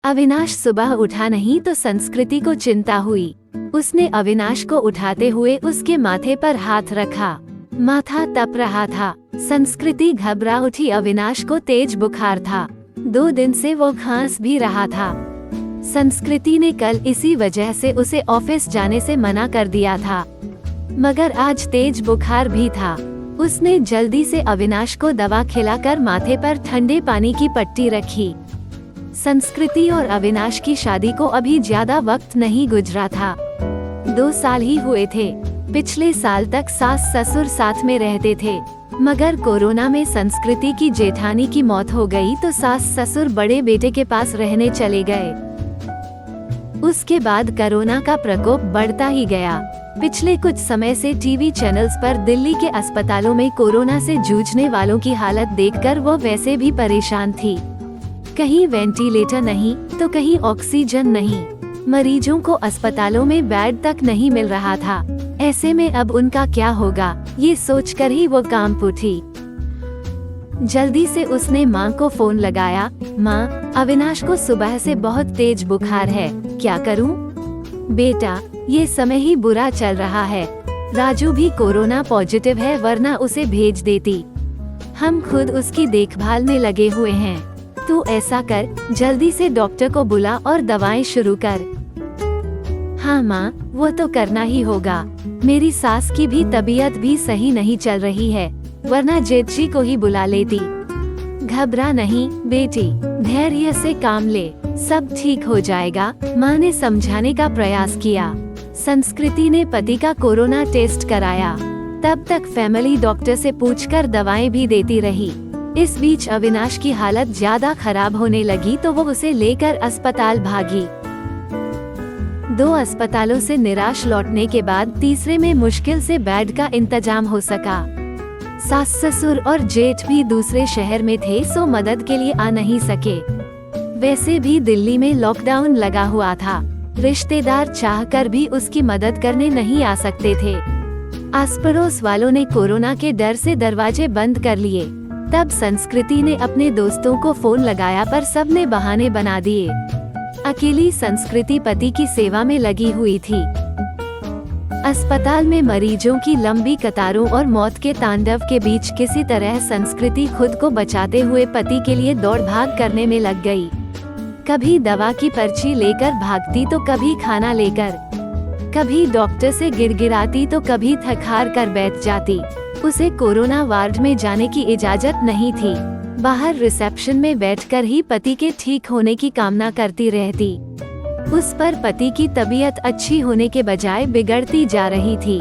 अविनाश सुबह उठा नहीं तो संस्कृति को चिंता हुई। उसने अविनाश को उठाते हुए उसके माथे पर हाथ रखा। माथा तप रहा था। संस्कृति घबरा उठी। अविनाश को तेज बुखार था। 2 दिन से वो खांस भी रहा था। संस्कृति ने कल इसी वजह से उसे ऑफिस जाने से मना कर दिया था, मगर आज तेज बुखार भी था। उसने जल्दी से अविनाश को दवा खिलाकर माथे पर ठंडे पानी की पट्टी रखी। संस्कृति और अविनाश की शादी को अभी ज्यादा वक्त नहीं गुजरा था। 2 साल ही हुए थे। पिछले साल तक सास ससुर साथ में रहते थे, मगर कोरोना में संस्कृति की जेठानी की मौत हो गई तो सास ससुर बड़े बेटे के पास रहने चले गए। उसके बाद कोरोना का प्रकोप बढ़ता ही गया। पिछले कुछ समय से टीवी चैनल्स पर दिल्ली के अस्पतालों में कोरोना से जूझने वालों की हालत देखकर वो वैसे भी परेशान थी। कहीं वेंटिलेटर नहीं तो कहीं ऑक्सीजन नहीं। मरीजों को अस्पतालों में बेड तक नहीं मिल रहा था। ऐसे में अब उनका क्या होगा, ये सोचकर ही वो कांप उठी। जल्दी से उसने माँ को फोन लगाया। माँ, अविनाश को सुबह से बहुत तेज बुखार है, क्या करूँ? बेटा, ये समय ही बुरा चल रहा है। राजू भी कोरोना पॉजिटिव है, वरना उसे भेज देती। हम खुद उसकी देखभाल में लगे हुए हैं। तू ऐसा कर, जल्दी से डॉक्टर को बुला और दवाएं शुरू कर। हाँ माँ, वो तो करना ही होगा। मेरी सास की भी तबीयत भी सही नहीं चल रही है, वरना जेठी को ही बुला लेती। घबरा नहीं बेटी, धैर्य से काम ले, सब ठीक हो जाएगा, माँ ने समझाने का प्रयास किया। संस्कृति ने पति का कोरोना टेस्ट कराया। तब तक फैमिली डॉक्टर से पूछकर दवाएं भी देती रही। इस बीच अविनाश की हालत ज्यादा खराब होने लगी तो वो उसे लेकर अस्पताल भागी। 2 अस्पतालों से निराश लौटने के बाद तीसरे में मुश्किल से बेड का इंतजाम हो सका। सास ससुर और जेठ भी दूसरे शहर में थे, सो मदद के लिए आ नहीं सके। वैसे भी दिल्ली में लॉकडाउन लगा हुआ था। रिश्तेदार चाहकर भी उसकी मदद करने नहीं आ सकते थे। आस पड़ोस वालों ने कोरोना के डर से दरवाजे बंद कर लिए। तब संस्कृति ने अपने दोस्तों को फोन लगाया, पर सब ने बहाने बना दिए। अकेली संस्कृति पति की सेवा में लगी हुई थी। अस्पताल में मरीजों की लंबी कतारों और मौत के तांडव के बीच किसी तरह संस्कृति खुद को बचाते हुए पति के लिए दौड़ भाग करने में लग गई। कभी दवा की पर्ची लेकर भागती तो कभी खाना लेकर, कभी डॉक्टर से गिड़गिड़ाती तो कभी थक-हार कर बैठ जाती। उसे कोरोना वार्ड में जाने की इजाजत नहीं थी। बाहर रिसेप्शन में बैठकर ही पति के ठीक होने की कामना करती रहती। उस पर पति की तबीयत अच्छी होने के बजाय बिगड़ती जा रही थी।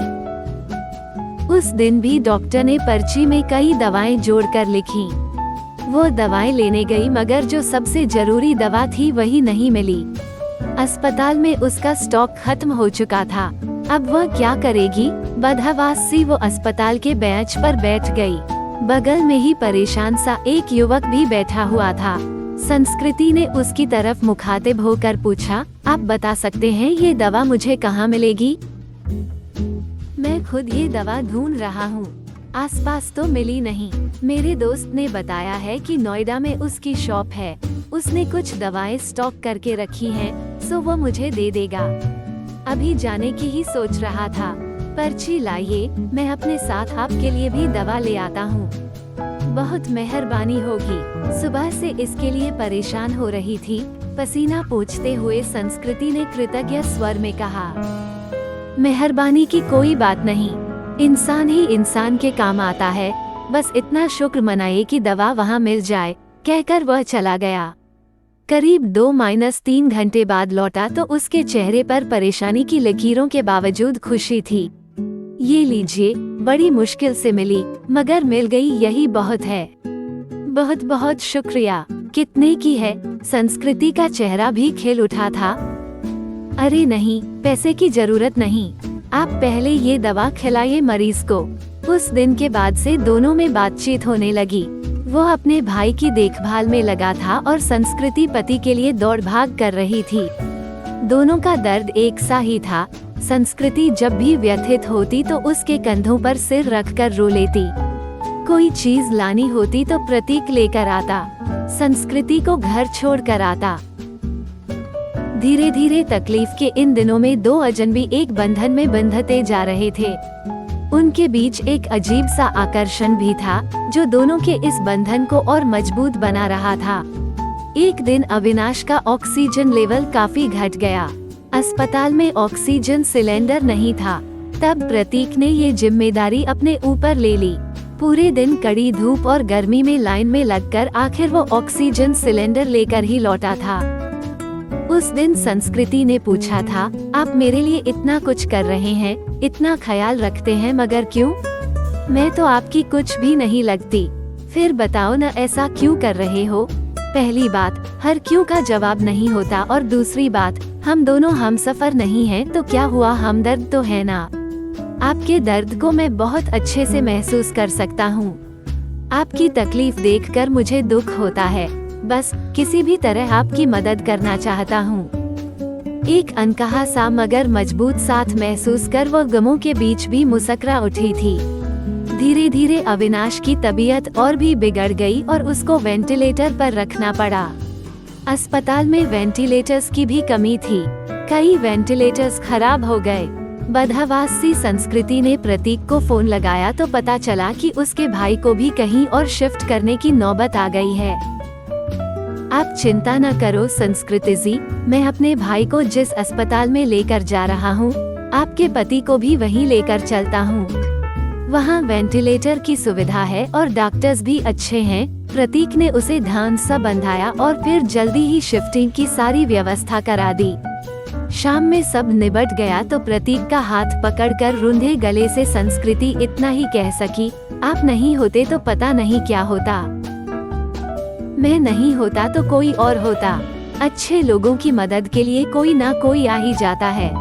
उस दिन भी डॉक्टर ने पर्ची में कई दवाएं जोड़कर लिखी। वो दवाएं लेने गई, मगर जो सबसे जरूरी दवा थी वही नहीं मिली। अस्पताल में उसका स्टॉक खत्म हो चुका था। अब वह क्या करेगी? बदहवास सी वो अस्पताल के बेंच पर बैठ गई। बगल में ही परेशान सा एक युवक भी बैठा हुआ था। संस्कृति ने उसकी तरफ मुखातिब होकर पूछा, आप बता सकते हैं ये दवा मुझे कहाँ मिलेगी? मैं खुद ये दवा ढूंढ रहा हूँ, आसपास तो मिली नहीं। मेरे दोस्त ने बताया है कि नोएडा में उसकी शॉप है। उसने कुछ दवाएं स्टॉक करके रखी हैं, सो वो मुझे दे देगा। अभी जाने की ही सोच रहा था। पर्ची लाइए, मैं अपने साथ आपके लिए भी दवा ले आता हूँ। बहुत मेहरबानी होगी। सुबह से इसके लिए परेशान हो रही थी। पसीना पोंछते हुए संस्कृति ने कृतज्ञ स्वर में कहा, मेहरबानी की कोई बात नहीं, इंसान ही इंसान के काम आता है। बस इतना शुक्र मनाइए कि दवा वहाँ मिल जाए, कहकर वह चला गया। करीब 2-3 घंटे बाद लौटा तो उसके चेहरे पर परेशानी की लकीरों के बावजूद खुशी थी। ये लीजिए, बड़ी मुश्किल से मिली, मगर मिल गई, यही बहुत है। बहुत बहुत शुक्रिया। कितने की है? संस्कृति का चेहरा भी खिल उठा था। अरे नहीं, पैसे की जरूरत नहीं, आप पहले ये दवा खिलाइए मरीज को। उस दिन के बाद से दोनों में बातचीत होने लगी। वो अपने भाई की देखभाल में लगा था और संस्कृति पति के लिए दौड़ भाग कर रही थी। दोनों का दर्द एक सा ही था। संस्कृति जब भी व्यथित होती तो उसके कंधों पर सिर रखकर रो लेती। कोई चीज लानी होती तो प्रतीक लेकर आता, संस्कृति को घर छोड़ कर आता। धीरे धीरे तकलीफ के इन दिनों में दो अजनबी एक बंधन में बंधते जा रहे थे। उनके बीच एक अजीब सा आकर्षण भी था जो दोनों के इस बंधन को और मजबूत बना रहा था। एक दिन अविनाश का ऑक्सीजन लेवल काफी घट गया। अस्पताल में ऑक्सीजन सिलेंडर नहीं था। तब प्रतीक ने ये जिम्मेदारी अपने ऊपर ले ली। पूरे दिन कड़ी धूप और गर्मी में लाइन में लगकर आखिर वो ऑक्सीजन सिलेंडर लेकर ही लौटा था। उस दिन संस्कृति ने पूछा था, आप मेरे लिए इतना कुछ कर रहे हैं, इतना ख्याल रखते हैं, मगर क्यों? मैं तो आपकी कुछ भी नहीं लगती। फिर बताओ न, ऐसा क्यों कर रहे हो? पहली बात, हर क्यों का जवाब नहीं होता, और दूसरी बात, हम दोनों हमसफर नहीं हैं तो क्या हुआ, हमदर्द तो है ना। आपके दर्द को मैं बहुत अच्छे से महसूस कर सकता हूँ। आपकी तकलीफ देखकर मुझे दुख होता है। बस किसी भी तरह आपकी मदद करना चाहता हूँ। एक अनकहा सा मगर मजबूत साथ महसूस कर वो गमों के बीच भी मुस्कुरा उठी थी। धीरे धीरे अविनाश की तबीयत और भी बिगड़ गई और उसको वेंटिलेटर पर रखना पड़ा। अस्पताल में वेंटिलेटर्स की भी कमी थी। कई वेंटिलेटर्स खराब हो गए। बदहवास सी संस्कृति ने प्रतीक को फोन लगाया तो पता चला कि उसके भाई को भी कहीं और शिफ्ट करने की नौबत आ गई है। आप चिंता न करो संस्कृति जी, मैं अपने भाई को जिस अस्पताल में लेकर जा रहा हूँ, आपके पति को भी वहीं लेकर चलता हूँ। वहाँ वेंटिलेटर की सुविधा है और डॉक्टर्स भी अच्छे हैं। प्रतीक ने उसे ध्यान से बंधाया और फिर जल्दी ही शिफ्टिंग की सारी व्यवस्था करा दी। शाम में सब निबट गया तो प्रतीक का हाथ पकड़कर रुंधे गले से संस्कृति इतना ही कह सकी, आप नहीं होते तो पता नहीं क्या होता। मैं नहीं होता तो कोई और होता। अच्छे लोगों की मदद के लिए कोई ना कोई आ ही जाता है।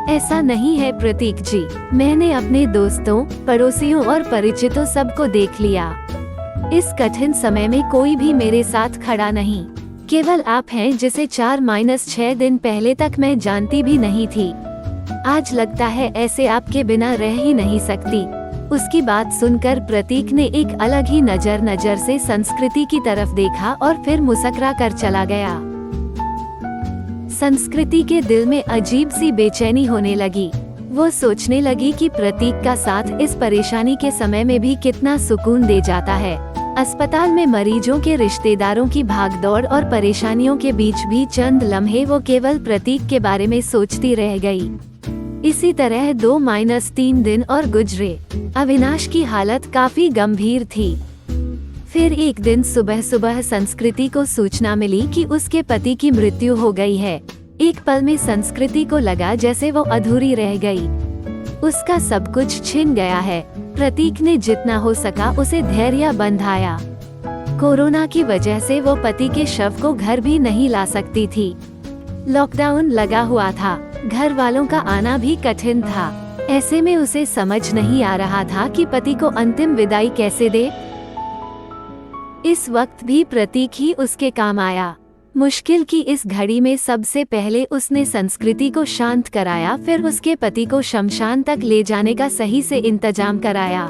ऐसा नहीं है प्रतीक जी, मैंने अपने दोस्तों, पड़ोसियों और परिचितों सबको देख लिया। इस कठिन समय में कोई भी मेरे साथ खड़ा नहीं। केवल आप हैं जिसे 4-6 दिन पहले तक मैं जानती भी नहीं थी। आज लगता है ऐसे आपके बिना रह ही नहीं सकती। उसकी बात सुनकर प्रतीक ने एक अलग ही नजर से संस्कृति की तरफ देखा और फिर मुस्कुरा कर चला गया। संस्कृति के दिल में अजीब सी बेचैनी होने लगी। वो सोचने लगी कि प्रतीक का साथ इस परेशानी के समय में भी कितना सुकून दे जाता है। अस्पताल में मरीजों के रिश्तेदारों की भागदौड़ और परेशानियों के बीच भी चंद लम्हे वो केवल प्रतीक के बारे में सोचती रह गई। इसी तरह 2-3 दिन और गुजरे। अविनाश की हालत काफी गंभीर थी। फिर एक दिन सुबह सुबह संस्कृति को सूचना मिली कि उसके पति की मृत्यु हो गई है। एक पल में संस्कृति को लगा जैसे वो अधूरी रह गई। उसका सब कुछ छिन गया है। प्रतीक ने जितना हो सका उसे धैर्य बंधाया। कोरोना की वजह से वो पति के शव को घर भी नहीं ला सकती थी। लॉकडाउन लगा हुआ था, घर वालों का आना भी कठिन था। ऐसे में उसे समझ नहीं आ रहा था कि पति को अंतिम विदाई कैसे दे। इस वक्त भी प्रतीक ही उसके काम आया। मुश्किल की इस घड़ी में सबसे पहले उसने संस्कृति को शांत कराया, फिर उसके पति को शमशान तक ले जाने का सही से इंतजाम कराया।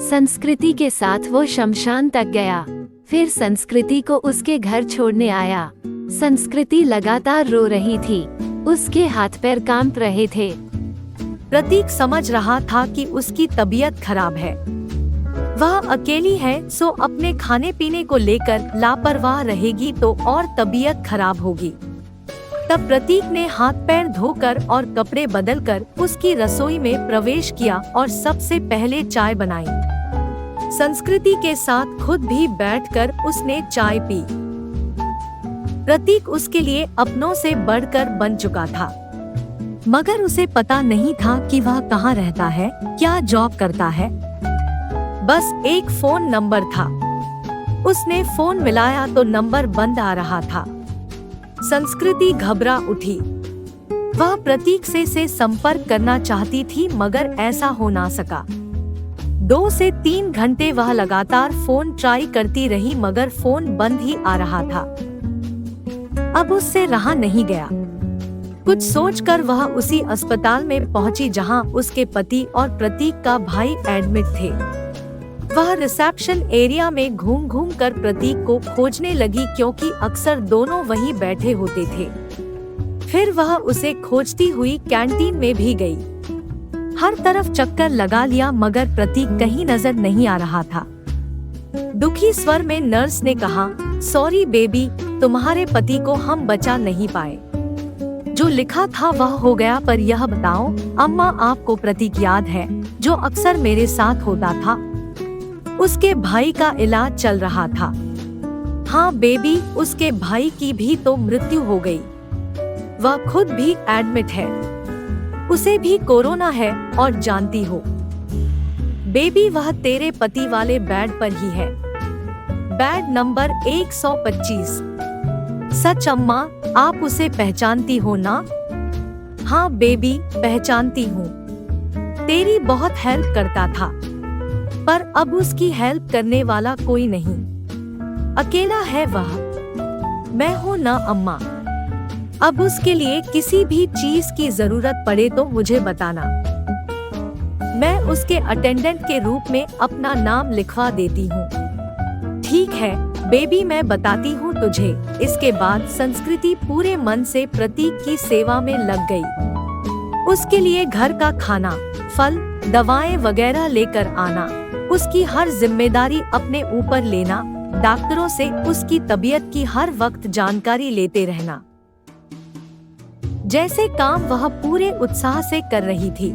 संस्कृति के साथ वो शमशान तक गया, फिर संस्कृति को उसके घर छोड़ने आया। संस्कृति लगातार रो रही थी, उसके हाथ पैर कांप रहे थे। प्रतीक समझ रहा था कि उसकी तबीयत खराब है। वह अकेली है, सो अपने खाने पीने को लेकर लापरवाह रहेगी तो और तबीयत खराब होगी। तब प्रतीक ने हाथ पैर धोकर और कपड़े बदलकर उसकी रसोई में प्रवेश किया और सबसे पहले चाय बनाई। संस्कृति के साथ खुद भी बैठकर उसने चाय पी। प्रतीक उसके लिए अपनों से बढ़कर बन चुका था, मगर उसे पता नहीं था कि वह कहाँ रहता है, क्या जॉब करता है। बस एक फोन नंबर था। उसने फोन मिलाया तो नंबर बंद आ रहा था। संस्कृति घबरा उठी। वह प्रतीक से संपर्क करना चाहती थी, मगर ऐसा हो ना सका। 2 से 3 घंटे वह लगातार फोन ट्राई करती रही, मगर फोन बंद ही आ रहा था। अब उससे रहा नहीं गया। कुछ सोचकर वह उसी अस्पताल में पहुंची जहां उसके पति और प्रतीक का भाई एडमिट थे। वह रिसेप्शन एरिया में घूम घूम कर प्रतीक को खोजने लगी, क्योंकि अक्सर दोनों वहीं बैठे होते थे। फिर वह उसे खोजती हुई कैंटीन में भी गई। हर तरफ चक्कर लगा लिया मगर प्रतीक कहीं नजर नहीं आ रहा था। दुखी स्वर में नर्स ने कहा, सॉरी बेबी, तुम्हारे पति को हम बचा नहीं पाए। जो लिखा था वह हो गया, पर यह बताओ अम्मा, आपको प्रतीक याद है जो अक्सर मेरे साथ होता था? उसके भाई का इलाज चल रहा था। हाँ बेबी, उसके भाई की भी तो मृत्यु हो गई। वह खुद भी एडमिट है। उसे भी कोरोना है और जानती हो बेबी, वह तेरे पति वाले बेड पर ही है, बेड नंबर 125। सच अम्मा, आप उसे पहचानती हो ना? हाँ बेबी, पहचानती हूँ। तेरी बहुत हेल्प करता था, पर अब उसकी हेल्प करने वाला कोई नहीं, अकेला है वह। मैं हूँ ना अम्मा। अब उसके लिए किसी भी चीज की जरूरत पड़े तो मुझे बताना। मैं उसके अटेंडेंट के रूप में अपना नाम लिखवा देती हूँ। ठीक है बेबी, मैं बताती हूँ तुझे। इसके बाद संस्कृति पूरे मन से प्रतीक की सेवा में लग गई। उसके लिए घर का खाना, फल, दवाएं वगैरह लेकर आना, उसकी हर जिम्मेदारी अपने ऊपर लेना, डॉक्टरों से उसकी तबीयत की हर वक्त जानकारी लेते रहना। जैसे काम वह पूरे उत्साह से कर रही थी।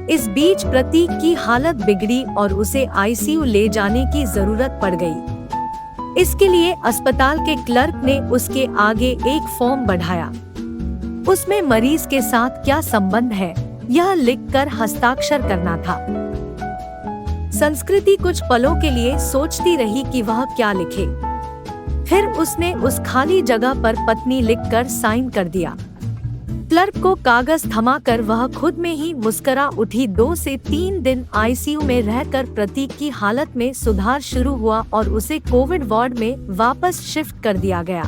इस बीच प्रतीक की हालत बिगड़ी और उसे आईसीयू ले जाने की जरूरत पड़ गई। इसके लिए अस्पताल के क्लर्क ने उसके आगे एक फॉर्म बढ़ाया। उसमें मरीज के साथ क्या संबंध है यह लिखकर हस्ताक्षर करना था। संस्कृति कुछ पलों के लिए सोचती रही कि वह क्या लिखे। फिर उसने उस खाली जगह पर पत्नी लिखकर साइन कर दिया। क्लर्क को कागज थमाकर वह खुद में ही मुस्कुरा उठी। 2 से 3 दिन आईसीयू में रहकर प्रतीक की हालत में सुधार शुरू हुआ और उसे कोविड वार्ड में वापस शिफ्ट कर दिया गया।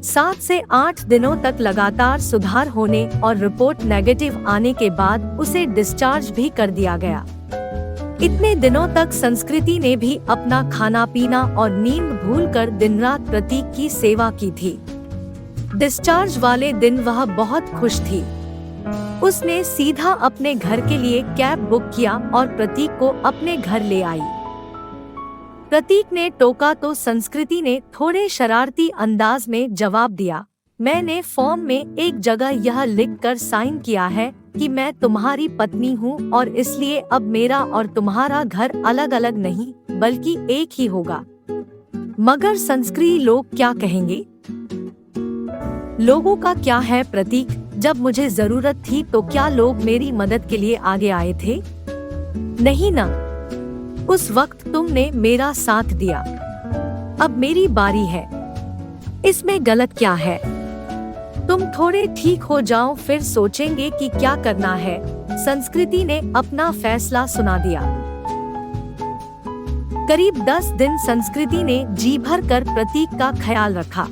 7 से 8 दिनों तक लगातार सुधार होने और रिपोर्ट नेगेटिव आने के बाद उसे डिस्चार्ज भी कर दिया गया। इतने दिनों तक संस्कृति ने भी अपना खाना पीना और नींद भूलकर दिन रात प्रतीक की सेवा की थी। डिस्चार्ज वाले दिन वह बहुत खुश थी। उसने सीधा अपने घर के लिए कैब बुक किया और प्रतीक को अपने घर ले आई। प्रतीक ने टोका तो संस्कृति ने थोड़े शरारती अंदाज में जवाब दिया, मैंने फॉर्म में एक जगह यह लिखकर साइन किया है कि मैं तुम्हारी पत्नी हूँ और इसलिए अब मेरा और तुम्हारा घर अलग अलग नहीं बल्कि एक ही होगा। मगर संस्कृति लोग क्या कहेंगे? लोगों का क्या है प्रतीक, जब मुझे जरूरत थी तो क्या लोग मेरी मदद के लिए आगे आए थे? नहीं ना। उस वक्त तुमने मेरा साथ दिया। अब मेरी बारी है। इसमें गलत क्या है? तुम थोड़े ठीक हो जाओ फिर सोचेंगे कि क्या करना है। संस्कृति ने अपना फैसला सुना दिया। करीब 10 दिन संस्कृति ने जी भर कर प्रतीक का ख्याल रखा।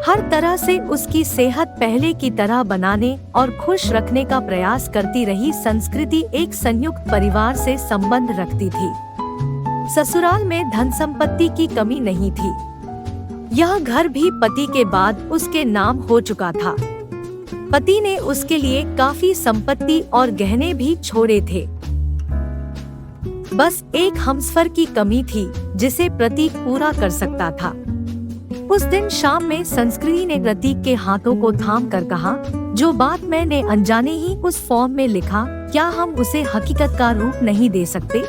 हर तरह से उसकी सेहत पहले की तरह बनाने और खुश रखने का प्रयास करती रही। संस्कृति एक संयुक्त परिवार से संबंध रखती थी। ससुराल में धन संपत्ति की कमी नहीं थी। यह घर भी पति के बाद उसके नाम हो चुका था। पति ने उसके लिए काफी संपत्ति और गहने भी छोड़े थे। बस एक हमसफर की कमी थी जिसे प्रतीक पूरा कर सकता था। उस दिन शाम में संस्कृति ने प्रतीक के हाथों को थाम कर कहा, जो बात मैंने अनजाने ही उस फॉर्म में लिखा, क्या हम उसे हकीकत का रूप नहीं दे सकते?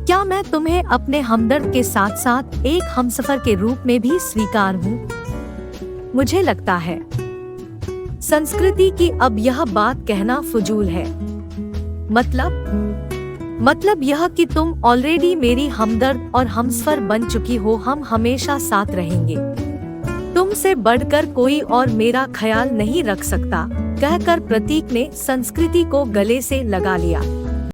क्या मैं तुम्हें अपने हमदर्द के साथ साथ एक हमसफर के रूप में भी स्वीकार हूँ? मुझे लगता है संस्कृति की अब यह बात कहना फजूल है। मतलब यह कि तुम ऑलरेडी मेरी हमदर्द और हमसफर बन चुकी हो। हम हमेशा साथ रहेंगे। तुमसे बढ़कर कोई और मेरा ख्याल नहीं रख सकता, कहकर प्रतीक ने संस्कृति को गले से लगा लिया।